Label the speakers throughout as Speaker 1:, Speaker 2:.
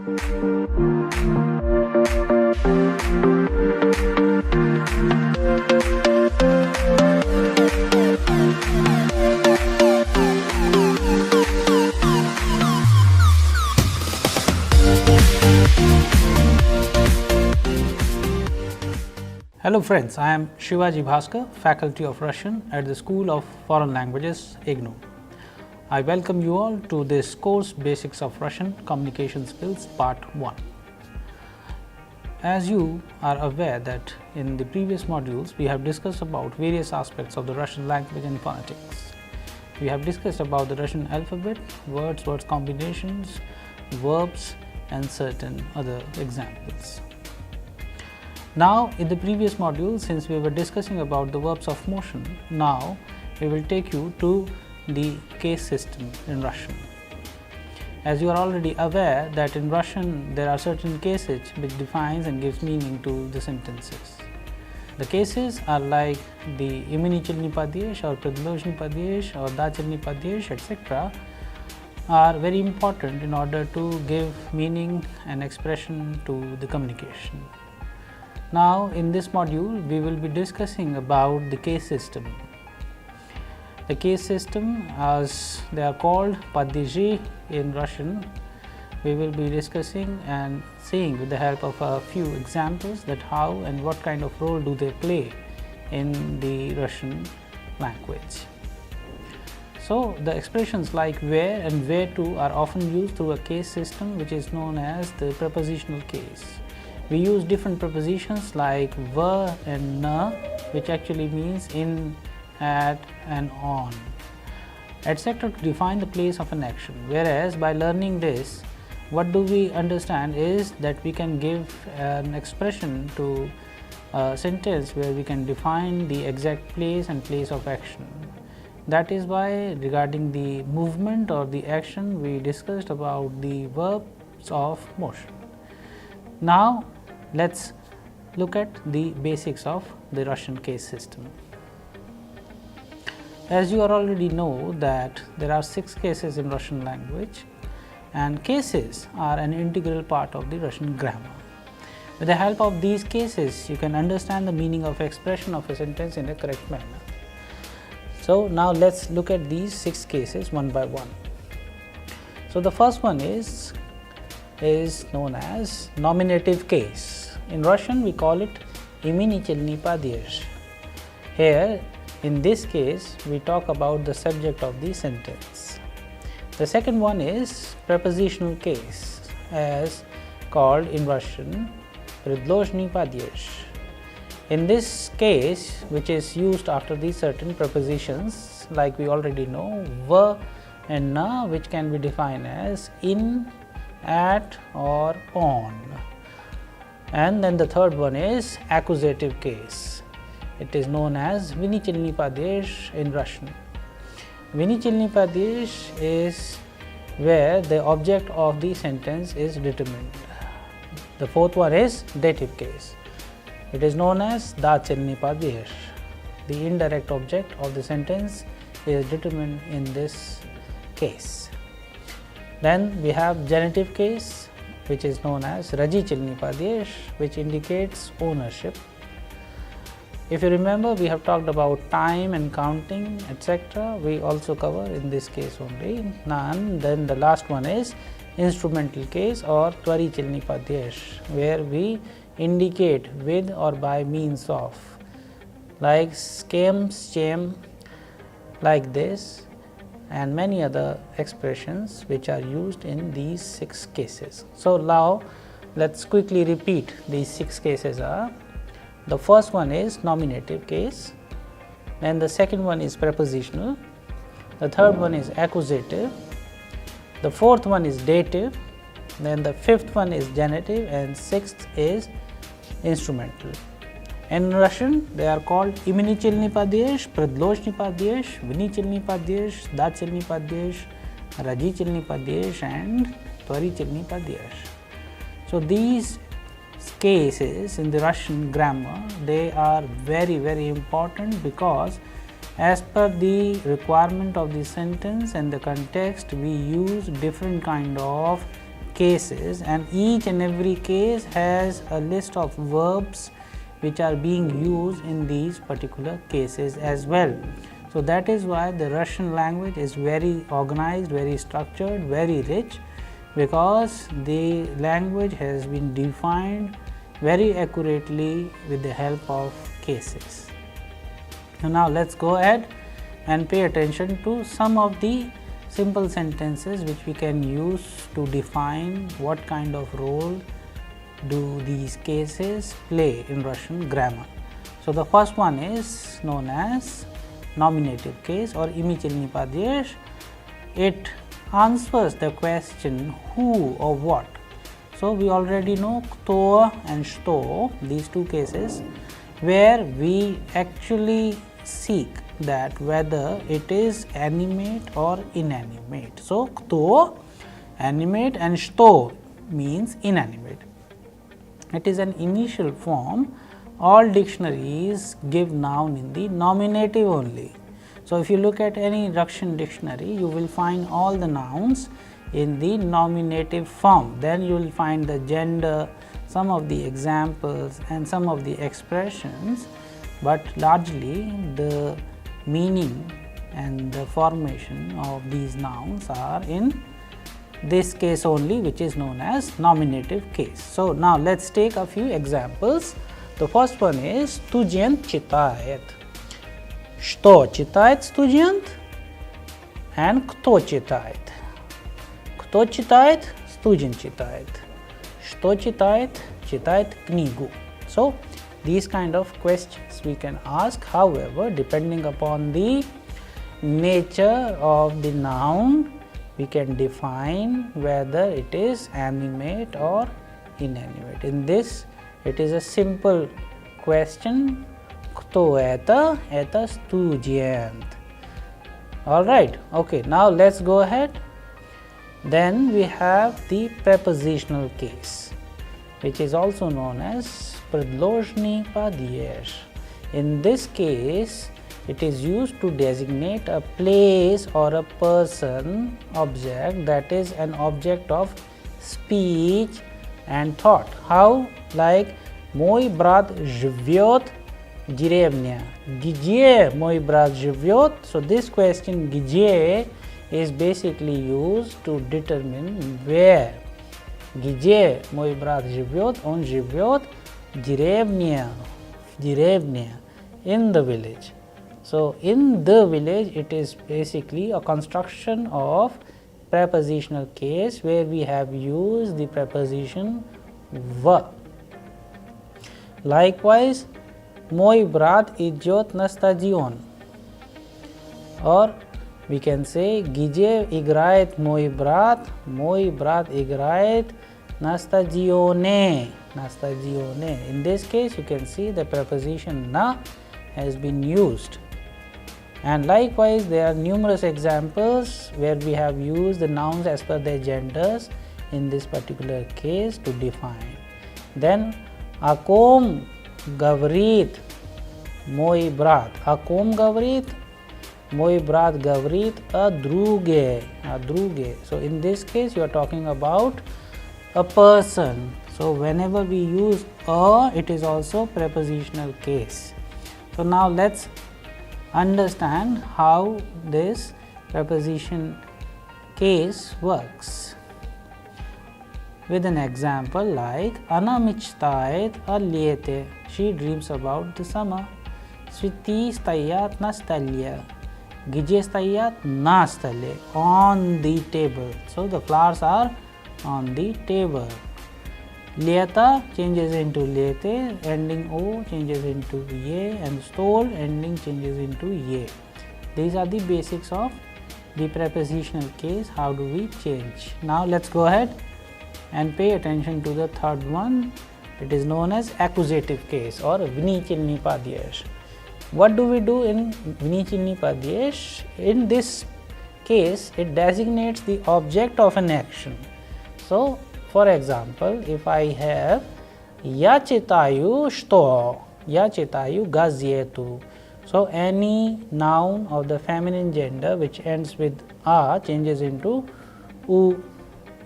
Speaker 1: Hello friends, I am Shivaji Bhaskar, Faculty of Russian at the School of Foreign Languages, IGNOU. I welcome you all to this course Basics of Russian Communication Skills Part 1. As you are aware that in the previous modules we have discussed about various aspects of the Russian language and phonetics. We have discussed about the Russian alphabet, words combinations, verbs and certain other examples. Now, in the previous module, since we were discussing about the verbs of motion, now we will take you to the case system in Russian. As you are already aware that in Russian there are certain cases which defines and gives meaning to the sentences. The cases are like the imenitelny падеж or предложный падеж or дательный падеж, etc. are very important in order to give meaning and expression to the communication. Now, in this module, we will be discussing about the case system. The case system, as they are called падежи in Russian, we will be discussing and seeing with the help of a few examples that how and what kind of role do they play in the Russian language. So, the expressions like where and where to are often used through a case system which is known as the prepositional case. We use different prepositions like v and na, which actually means in, at and on, etc. to define the place of an action. Whereas by learning this, what do we understand is that we can give an expression to a sentence where we can define the exact place and place of action. That is why regarding the movement or the action, we discussed about the verbs of motion. Now, let's look at the basics of the Russian case system. As you already know that there are 6 cases in Russian language, and cases are an integral part of the Russian grammar. With the help of these cases, you can understand the meaning of expression of a sentence in a correct manner. So, now let's look at these 6 cases one by one. So, the first one is known as nominative case. In Russian, we call it именительный падеж. Here, in this case, we talk about the subject of the sentence. The second one is prepositional case, as called in Russian предложный падеж. In this case, which is used after these certain prepositions, like we already know, v and na, which can be defined as in, at or on. And then the third one is accusative case. It is known as винительный падеж in Russian. Винительный падеж is where the object of the sentence is determined. The fourth one is dative case. It is known as дательный падеж. The indirect object of the sentence is determined in this case. Then we have genitive case, which is known as родительный падеж, which indicates ownership. If you remember, we have talked about time and counting, etc. We also cover in this case only. And then the last one is instrumental case or творительный падеж, where we indicate with or by means of, like scheme, like this, and many other expressions which are used in these 6 cases. So, now let's quickly repeat these 6 cases are. The first one is nominative case, then the second one is prepositional, the third one is accusative, the fourth one is dative, then the fifth one is genitive, and sixth is instrumental. In Russian, they are called именительный падеж, предложный падеж, винительный падеж, дательный падеж, родительный падеж, and творительный падеж. So, these cases in the Russian grammar, they are very important, because as per the requirement of the sentence and the context, we use different kind of cases, and each and every case has a list of verbs which are being used in these particular cases as well. So, that is why the Russian language is very organized, very structured, very rich, because the language has been defined very accurately with the help of cases. So, now let us go ahead and pay attention to some of the simple sentences which we can use to define what kind of role do these cases play in Russian grammar. So, the first one is known as nominative case or imichelny padyesh. It answers the question who or what. So, we already know kto and shto, these two cases, where we actually seek that whether it is animate or inanimate. So, kto animate and shto means inanimate. It is an initial form. All dictionaries give noun in the nominative only. So, if you look at any Russian dictionary, you will find all the nouns in the nominative form. Then you will find the gender, some of the examples and some of the expressions, but largely the meaning and the formation of these nouns are in this case only, which is known as nominative case. So, now let us take a few examples. The first one is student читает. Что читает студент? And кто читает? Кто читает? Студент читает. Что читает? Читает книгу. So, these kind of questions we can ask. However, depending upon the nature of the noun, we can define whether it is animate or inanimate. In this, it is a simple question. Кто это? Это студент. Alright, okay, now let us go ahead. Then we have the prepositional case, which is also known as предложный падеж. In this case, it is used to designate a place or a person, object, that is an object of speech and thought. How? Like, мой брат живет в деревне. Где мой брат живет? So, this question где is basically used to determine where. Где мой брат живет? Он живет в деревне, in the village. So, in the village, it is basically a construction of prepositional case where we have used the preposition в. Likewise, мой брат идет на стадион. Or we can say, где играет мой брат? Мой брат играет на стадионе. In this case, you can see the preposition na has been used. And likewise, there are numerous examples where we have used the nouns as per their genders in this particular case to define. Then, о ком говорит мой брат? О ком говорит? Мой брат говорит о друге. So, in this case, you are talking about a person. So, whenever we use a, it is also prepositional case. So, now let us understand how this preposition case works with an example like Ana мечтает о лете. She dreams about the summer. Цветы стоят на столе. Где стоят? На столе. On the table. So, the flowers are on the table. Leta changes into lete, ending o changes into ye, and stole ending changes into ye. These are the basics of the prepositional case. How do we change? Now, let us go ahead and pay attention to the third one. It is known as accusative case or vinichilny padyesh. What do we do in vinichilny padyesh? In this case, it designates the object of an action. So, for example, if I have Я читаю что? Я читаю газету. So, any noun of the feminine gender which ends with a changes into u.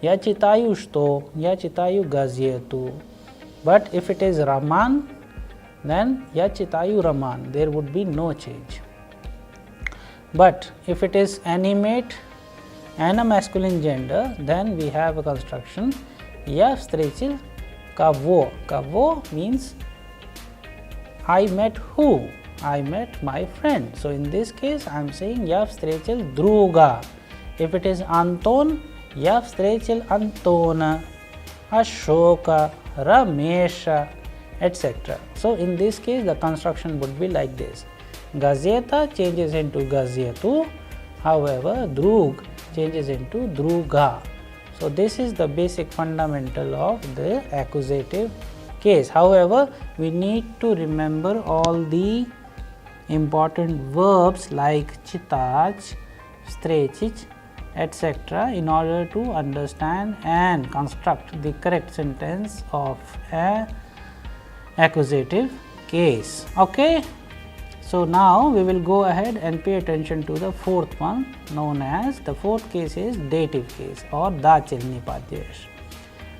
Speaker 1: Я читаю что? Я читаю газету. But if it is Raman, then я читаю роман. There would be no change. But if it is animate and a masculine gender, then we have a construction. Я встретил кого? Кого means I met who? I met my friend. So in this case, I am saying я встретил друга. If it is Anton, я встретил Антона, Ashoka, Ramesha, etc. So in this case, the construction would be like this. Gazeta changes into gazetu. However, drug changes into druga. So this is the basic fundamental of the accusative case. However, we need to remember all the important verbs like chitach, vstretich, etc. in order to understand and construct the correct sentence of a accusative case. Okay. So now we will go ahead and pay attention to the fourth one, known as the fourth case is dative case or da chalni padyesh.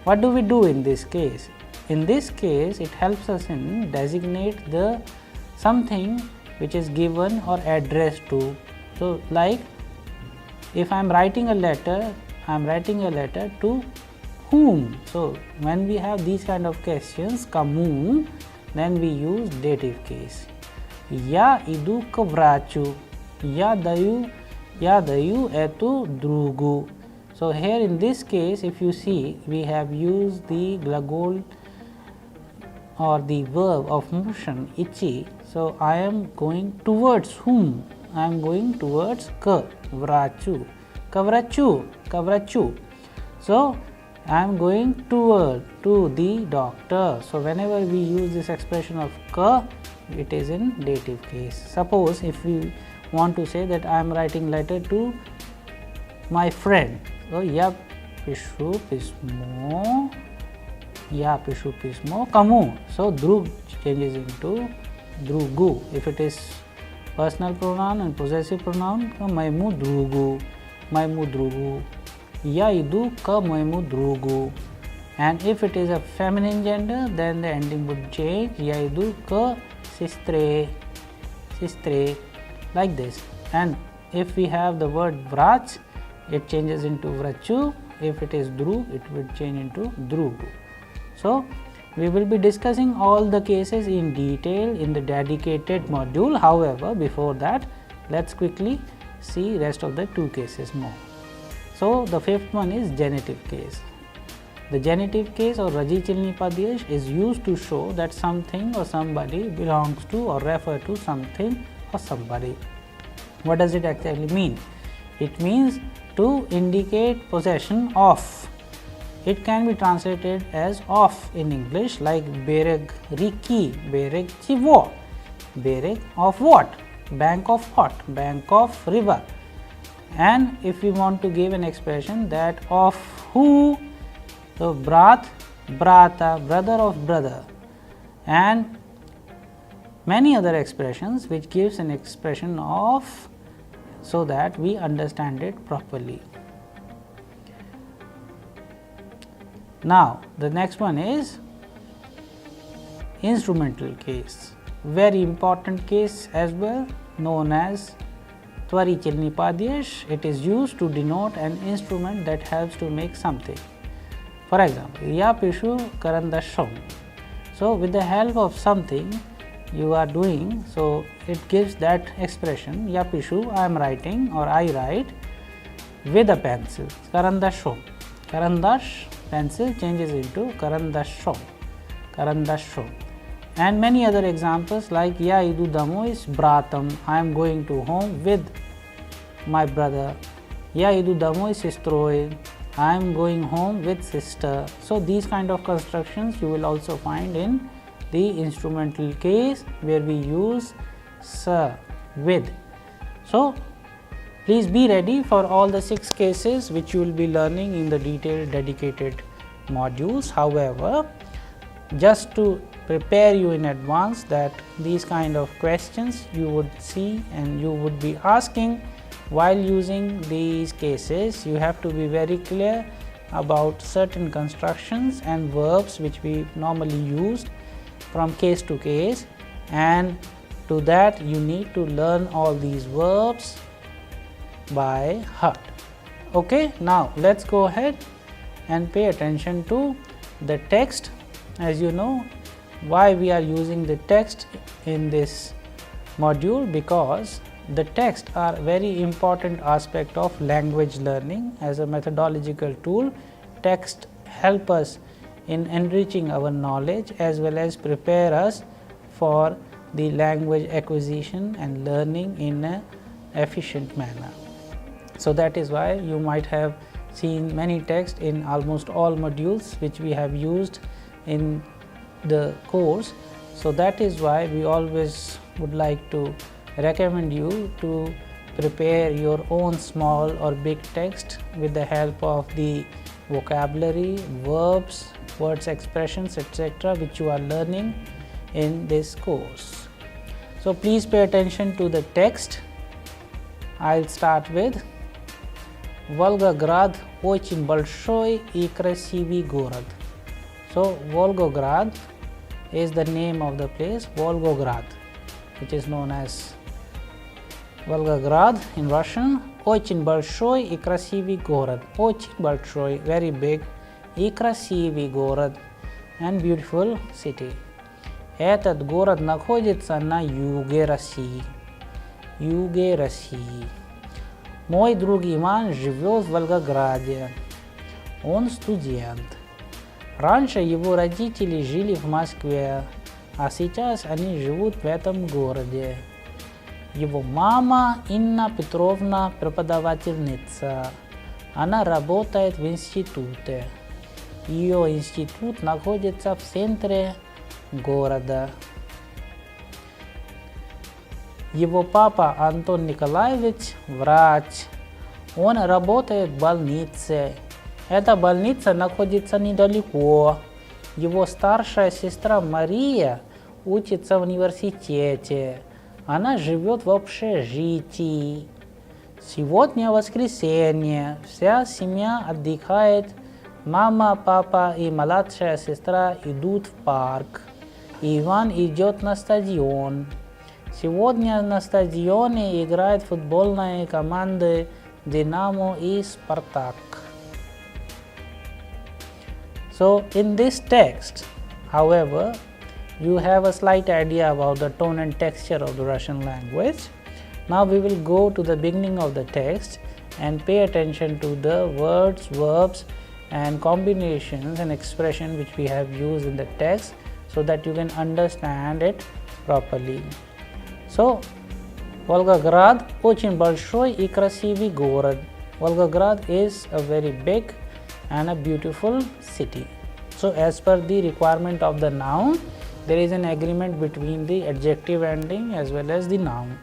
Speaker 1: What do we do in this case? In this case, it helps us in designate the something which is given or addressed to. So like if I am writing a letter, I am writing a letter to whom? So when we have these kind of questions, kamu, then we use dative case. Я иду к врачу. Я даю эту другу. So here in this case, if you see, we have used the gлагол or the verb of motion ichi. So I am going towards whom? I am going towards к врачу. К врачу. So I am going to the doctor. So whenever we use this expression of k, it is in dative case. Suppose if we want to say that I am writing letter to my friend. So ya pišu pismo kamu. So drug changes into drugu. If it is personal pronoun and possessive pronoun, maimu drugu. Я иду к моему другу. And if it is a feminine gender, then the ending would change. Я иду к сестре, like this. And if we have the word vrach, it changes into vrachu. If it is drug, it would change into drugu. So we will be discussing all the cases in detail in the dedicated module. However, before that, let's quickly see rest of the two cases more. So the fifth one is genitive case. The genitive case or Raji Chilni Padyesh is used to show that something or somebody belongs to or refer to something or somebody. What does it actually mean? It means to indicate possession of. It can be translated as of in English, like bereg riki, bereg chivo, bereg of what? Bank of what? Bank of river. And if we want to give an expression that of who, so brat, brata, brother of brother, and many other expressions which gives an expression of, so that we understand it properly. Now the next one is instrumental case, very important case as well, known as Twari Chilni Padyesh. It is used to denote an instrument that helps to make something. For example, Ya Pishu Karandasham. So with the help of something you are doing, so it gives that expression. Ya Pishu, I am writing or I write with a pencil. Karandasham. Karandash, pencil changes into Karandasham. Karandasham. And many other examples like Ya idu damois bratam, I am going to home with my brother. Ya idu damois sistroi, I am going home with sister. So these kind of constructions you will also find in the instrumental case where we use sa, with. So please be ready for all the 6 cases which you will be learning in the detailed dedicated modules. However, just to prepare you in advance that these kind of questions you would see and you would be asking while using these cases, you have to be very clear about certain constructions and verbs which we normally used from case to case, and to that you need to learn all these verbs by heart. Okay, now let's go ahead and pay attention to the text. As you know, why we are using the text in this module, because the text are very important aspect of language learning. As a methodological tool, text help us in enriching our knowledge as well as prepare us for the language acquisition and learning in an efficient manner. So that is why you might have seen many texts in almost all modules which we have used in the course. So that is why we always would like to recommend you to prepare your own small or big text with the help of the vocabulary, verbs, words, expressions, etc., which you are learning in this course. So please pay attention to the text. I'll start with Volgograd очень большой и красивый город. So Volgograd is the name of the place, Volgograd, which is known as Volgograd in Russian. Очень большой и красивый город. Очень большой, very big, и красивый город, and beautiful city. Этот город находится на юге России. Юге России. Мой друг Иван живет в Волгограде. Он студент. Раньше его родители жили в Москве, а сейчас они живут в этом городе. Его мама Инна Петровна преподавательница. Она работает в институте. Ее институт находится в центре города. Его папа Антон Николаевич врач. Он работает в больнице. Эта больница находится недалеко. Его старшая сестра Мария учится в университете. Она живет в общежитии. Сегодня воскресенье. Вся семья отдыхает. Мама, папа и младшая сестра идут в парк. Иван идет на стадион. Сегодня на стадионе играют футбольные команды Динамо и Спартак. So in this text, however, you have a slight idea about the tone and texture of the Russian language. Now we will go to the beginning of the text and pay attention to the words, verbs and combinations and expression which we have used in the text, so that you can understand it properly. So, Volgograd очень большой и красивый город. Volgograd is a very big and a beautiful city. So, as per the requirement of the noun, there is an agreement between the adjective ending as well as the noun.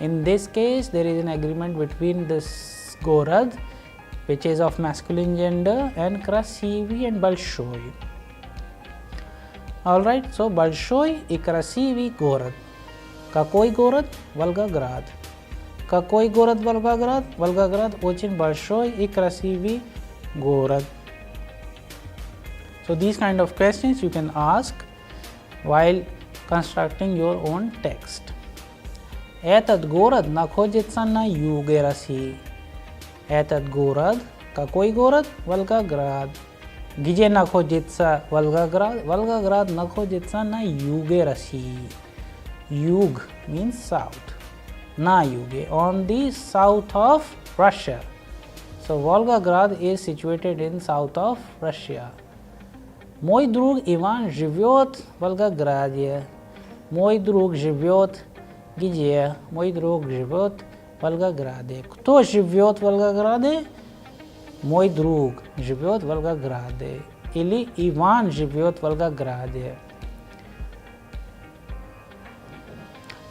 Speaker 1: In this case, there is an agreement between this город, which is of masculine gender, and красивый and большой. Alright, so большой и красивый город. Какой город? Волгоград. Какой город Волгоград? Волгоград очень большой и красивый город. So these kind of questions you can ask while constructing your own text. Этот город находится на юге России. Этот город, какой город? Волгоград. Где находится Волгоград? Волгоград находится на юге России. Yug means south. Na yuge, on the south of Russia. So Volgograd is situated in south of Russia. Мой друг Иван живет в Волгограде. Мой друг живет где? Мой друг живет в Волгограде. Кто живет в Волгограде? Мой друг живет в Волгограде. Или Иван живет в Волгограде.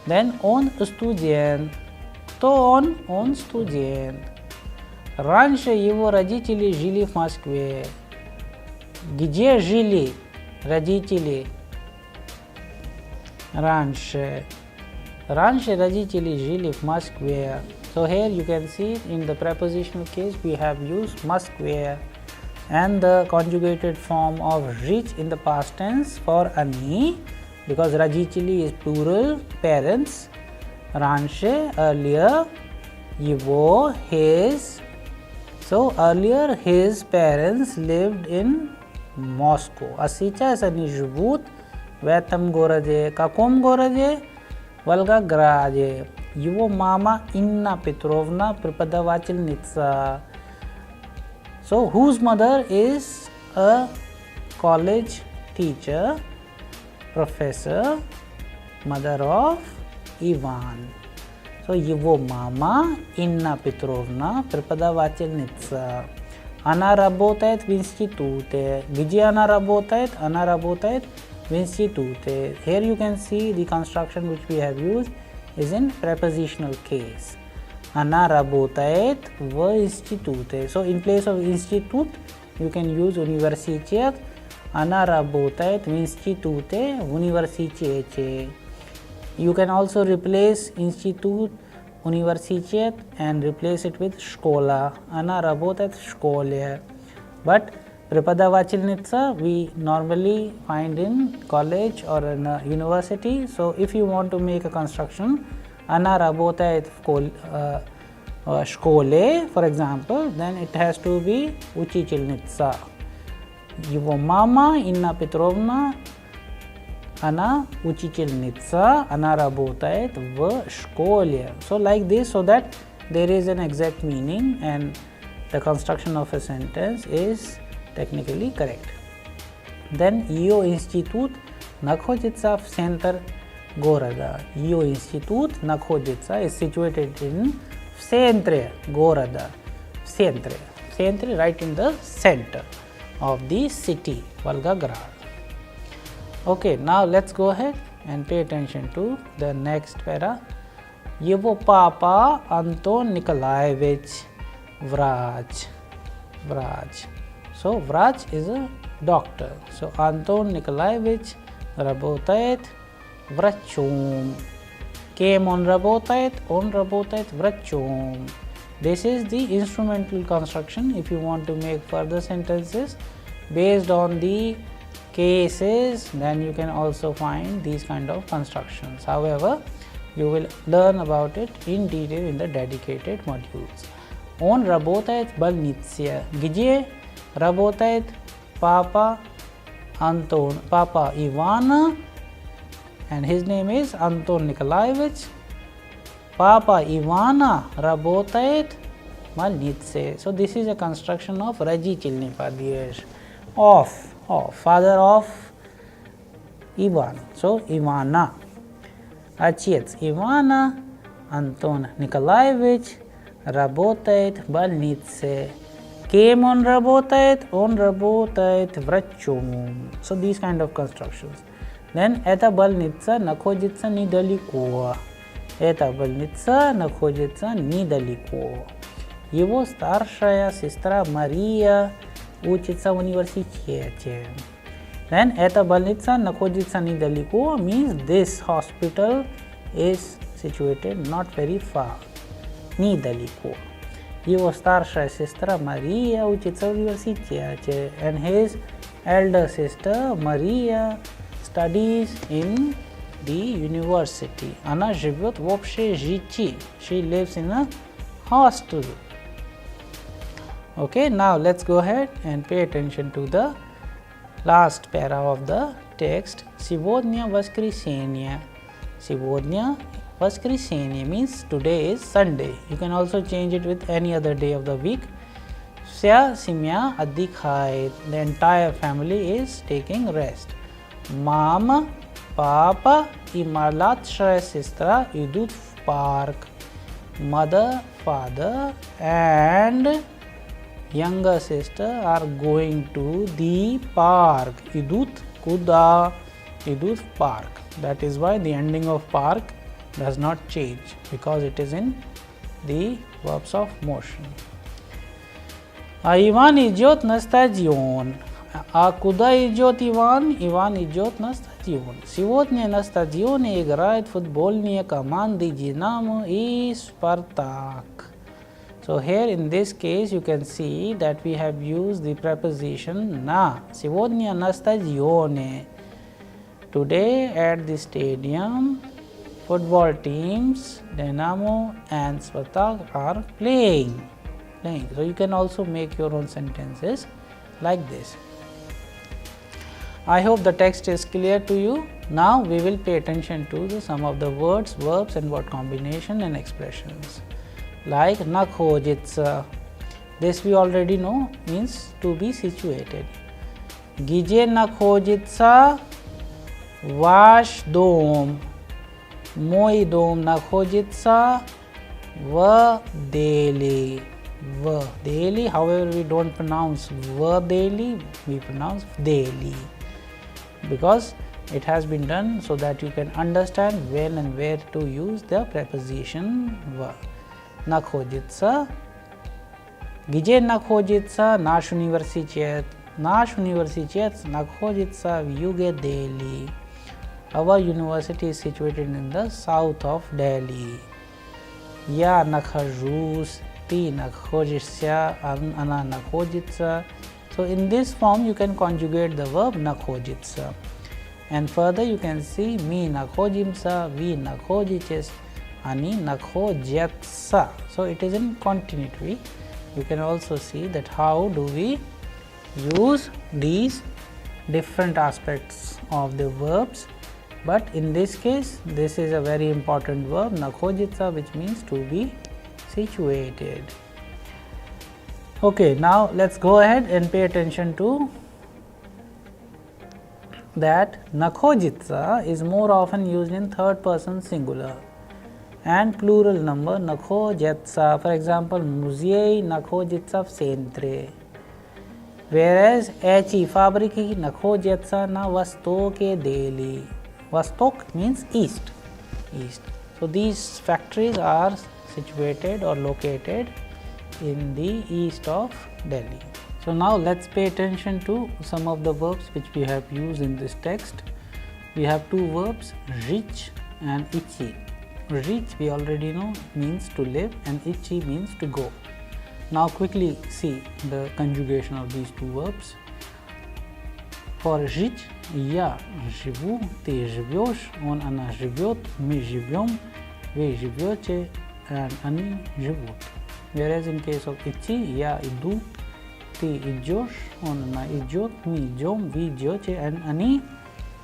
Speaker 1: Then он студент. Кто он? Он студент. Раньше его родители жили в Москве. Где жили родители? Раньше. Раньше родители жили в Москве. So here you can see in the prepositional case we have used Moskve. and the conjugated form of rich in the past tense for ani, because rajicili is plural, parents, ranshe, earlier, yivo, his. So earlier his parents lived in Moscow. Asicha is ani живут в этом городе. Каком городе? Волгограде. Его мама Инна Петровна преподавательница. So whose mother is a college teacher, professor, mother of Ivan. So его мама Инна Петровна преподавательница. Она работает в институте. Где она работает? Она работает в институте. Here you can see the construction which we have used is in prepositional case. Она работает в институте. So in place of institute you can use университет. Она работает в институте, в университете. You can also replace institute, университет and replace it with школа. Она работает в школе. But преподавательница we normally find in college or in a university. So if you want to make a construction, она работает в школе, for example, then it has to be учительница. Его мама Инна Петровна, она учительница, она работает в школе. So like this, so that there is an exact meaning and the construction of a sentence is technically correct. Then ее институт находится в центре города. Ее институт находится, is situated in в центре города. В центре. В центре, right in the center of the city, Volgograd. Okay, now let's go ahead and pay attention to the next para. Его папа Антон Николаевич врач. Врач. So, врач is a doctor. So, Антон Николаевич работает врачом. Кем он работает? Он работает врачом. This is the instrumental construction. If you want to make further sentences based on the cases, then you can also find these kind of constructions. However, you will learn about it in detail in the dedicated modules. Он работает в больнице. Где работает папа Антон? Папа Ивана, and his name is Anton Nikolaevich. Papa Ivana работает в больнице. So this is a construction of родительный падеж. Of father of Ivan. So Ivana. Отец Ивана Антон Николаевич работает в больнице. Кем он работает? Он работает врачом. So these kind of constructions. Then эта больница находится недалеко. Эта больница находится недалеко. Его старшая сестра Мария учится в университете. Then эта больница находится недалеко means this hospital is situated not very far. Недалеко. Его старшая сестра Мария учится в университете. And his elder sister Maria studies in the university. Она живет в общежитии. She lives in a hostel. Okay, now let's go ahead and pay attention to the last para of the text. Сегодня воскресенье. Сегодня воскресенье means today is Sunday. You can also change it with any other day of the week. Вся семья отдыхает. The entire family is taking rest. Мама, папа и младшая сестра идут в парк. Mother, father and younger sister are going to the park. Идут куда? Идут в парк. That is why the ending of park does not change because it is in the verbs of motion. А Иван идет на стадион. А куда идет Иван? Иван идет на стадион. Сегодня на стадионе играют футбольные команды Динамо и Спартак. So, here in this case you can see that we have used the preposition na. Сегодня на стадионе. Today at the stadium, football teams Dynamo and Spartak are playing. So, you can also make your own sentences like this. I hope the text is clear to you. Now, we will pay attention to some of the words, verbs and word combination and expressions. Like nakhojitsa, this we already know means to be situated. Gije nakhojitsa vash dom, moi dom nakhojitsa va deli. Daily, however, we don't pronounce daily, we pronounce daily, because it has been done so that you can understand when and where to use the preposition va. Nakhojitsa, gdzie nakhojitsa nasz uniwersytet, nakhojitsa w juge Delhi. Our university is situated in the south of Delhi. Я нахожусь, ты находишься, она находится. So, in this form you can conjugate the verb находится. And further you can see мы находимся, вы находитесь, они находятся. So, it is in continuity. You can also see that how do we use these different aspects of the verbs. But in this case, this is a very important verb nakhojitsa, which means to be situated. Okay, now let's go ahead and pay attention to that nakhojitsa is more often used in third person singular and plural number nakhojatsa. For example, muziei nakhojitsa v centre. Whereas эти фабрики находятся на востоке Дели. Vostok means east. So, these factories are situated or located in the east of Delhi. So, now let us pay attention to some of the verbs which we have used in this text. We have two verbs, rich and ichi. Rich we already know means to live and ichi means to go. Now, quickly see the conjugation of these two verbs. For rich, я живу, ты живешь, она живет, мы живем, вы живете, and они живут. Whereas in case of идти, я иду, ты идешь, она идет, мы идем, вы идете, and они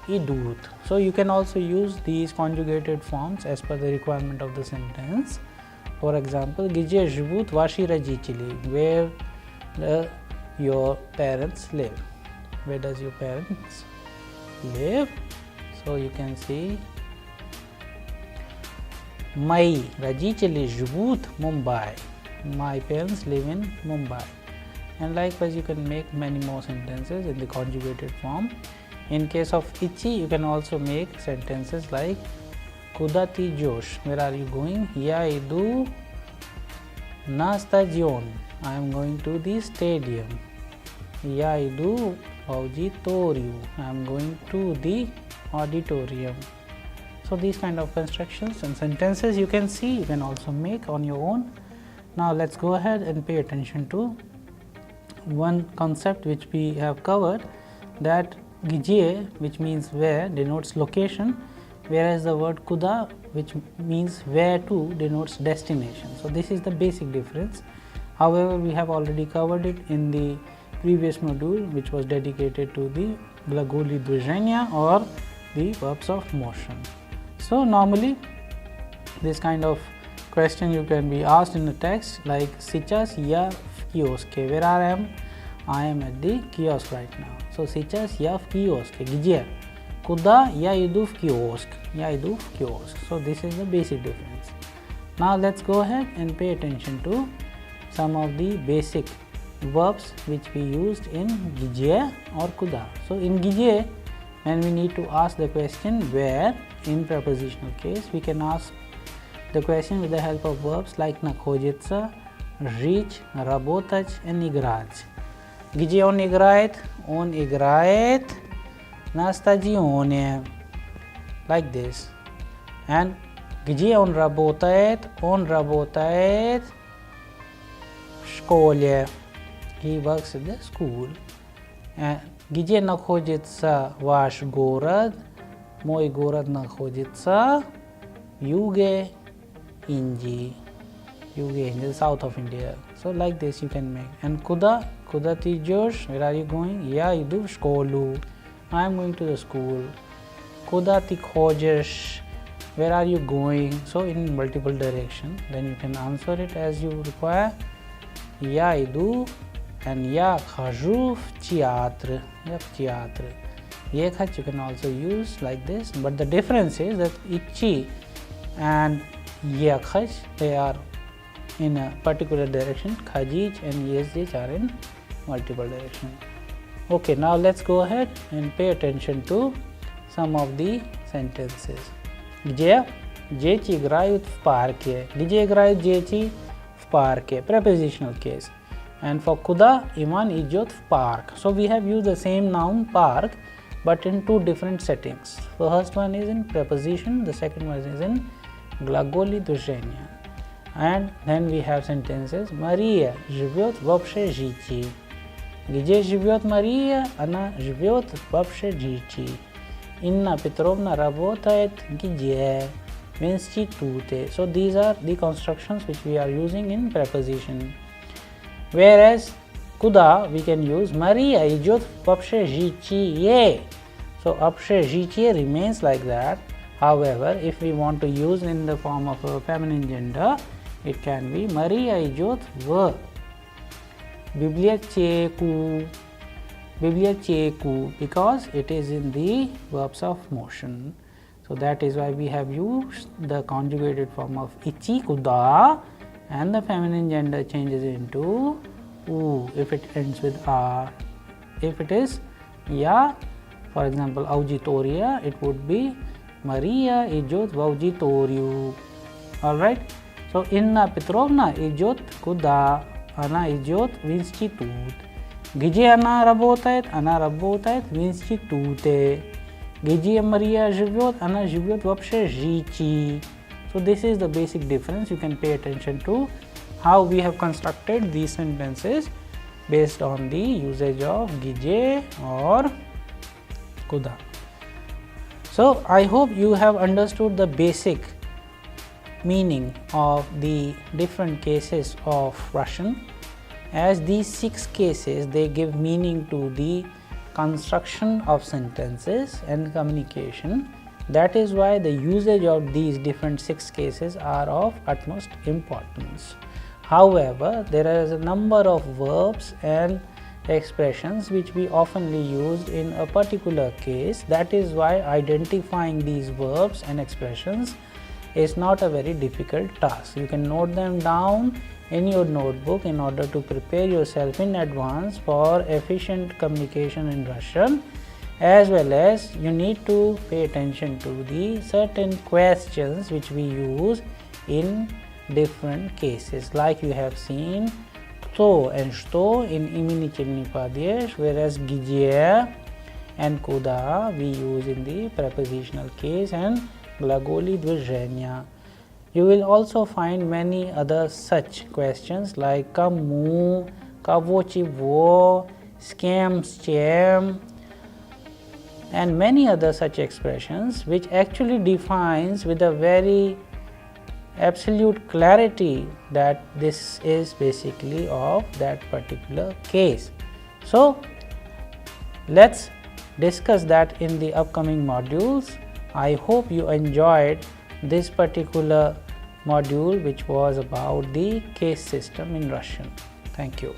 Speaker 1: идут. So, you can also use these conjugated forms as per the requirement of the sentence. For example, где живут ваши родители? Where your parents live? Where does your parents live? So, you can see мои родители живут в Mumbai. My parents live in Mumbai. And likewise, you can make many more sentences in the conjugated form. In case of ichi, you can also make sentences like Куда ты идешь? Where are you going? Я иду на стадион. I am going to the stadium. Я иду в аудиторию. I am going to the auditorium. So, these kind of constructions and sentences you can see, you can also make on your own. Now, let us go ahead and pay attention to one concept which we have covered, that где, which means where, denotes location, whereas the word kuda, which means where to, denotes destination. So, this is the basic difference. However, we have already covered it in the previous module, which was dedicated to the glagoli движения or the verbs of motion. So, normally this kind of question you can be asked in the text like сейчас я в киоске. Where I am at the kiosk right now. So, сейчас я в киоске. Где? Куда? Я иду в киоск. Я иду в киоск. So, this is the basic difference. Now, let's go ahead and pay attention to some of the basic verbs which we used in где or куда. So, in где, when we need to ask the question where, in prepositional case, we can ask the question with the help of verbs like находиться, жить, работать and играть. Где он играет? Он играет на стадионе. Like this. And где он работает? Он работает школе. He works in the school. Где находится ваш город? Мой город находится в юге Индии. Юге Индии, the south of India. So like this you can make. And куда? Куда ты идешь? Where are you going? Я иду в школу. I am going to the school. Куда ты ходишь? Where are you going? So in multiple direction. Then you can answer it as you require. Я иду and я хожу в театр. Я в театр. Ехать you can also use like this. But the difference is that идти and ехать, they are in a particular direction. Ходить and ездить are in multiple direction. Okay, now let's go ahead and pay attention to some of the sentences. Где дети играют в парке? Где играют дети? В парке. Prepositional case. And for куда Иван идет в парк. So we have used the same noun park but in two different settings. The first one is in preposition, the second one is in глаголе движения. And then we have sentences. Мария живет в общежитии. Где живет Мария? Она живет в общежитии. Инна Петровна работает где? В институте. So these are the constructions which we are using in preposition. Whereas куда we can use Мария идет в общежитие. So общежитие remains like that. However, if we want to use in the form of a feminine gender, it can be Мария идет в библиотеку. Biblioteku, because it is in the verbs of motion. So that is why we have used the conjugated form of ichi kuda, and the feminine gender changes into u if it ends with r. If it is ya, for example auditoria, it would be Maria идет в аудиторию. Alright, so Inna Petrovna идет куда? Она идет в институт. Где она работает? Она работает в институте. Где Мария живет? Она живет в общежитии. So this is the basic difference. You can pay attention to how we have constructed these sentences based on the usage of где or куда. So I hope you have understood the basic meaning of the different cases of Russian. As these 6 cases, they give meaning to the construction of sentences and communication. That is why the usage of these different 6 cases are of utmost importance. However, there is a number of verbs and expressions which we oftenly use in a particular case. That is why identifying these verbs and expressions is not a very difficult task. You can note them down in your notebook in order to prepare yourself in advance for efficient communication in Russian, as well as you need to pay attention to the certain questions which we use in different cases, like you have seen кто and что in именительный падеж, whereas где and куда we use in the prepositional case and глаголе движения. You will also find many other such questions like кому, кого чего, с кем, с чем, and many other such expressions which actually defines with a very absolute clarity that this is basically of that particular case. So let's discuss that in the upcoming modules. I hope you enjoyed this particular module which was about the case system in Russian. Thank you.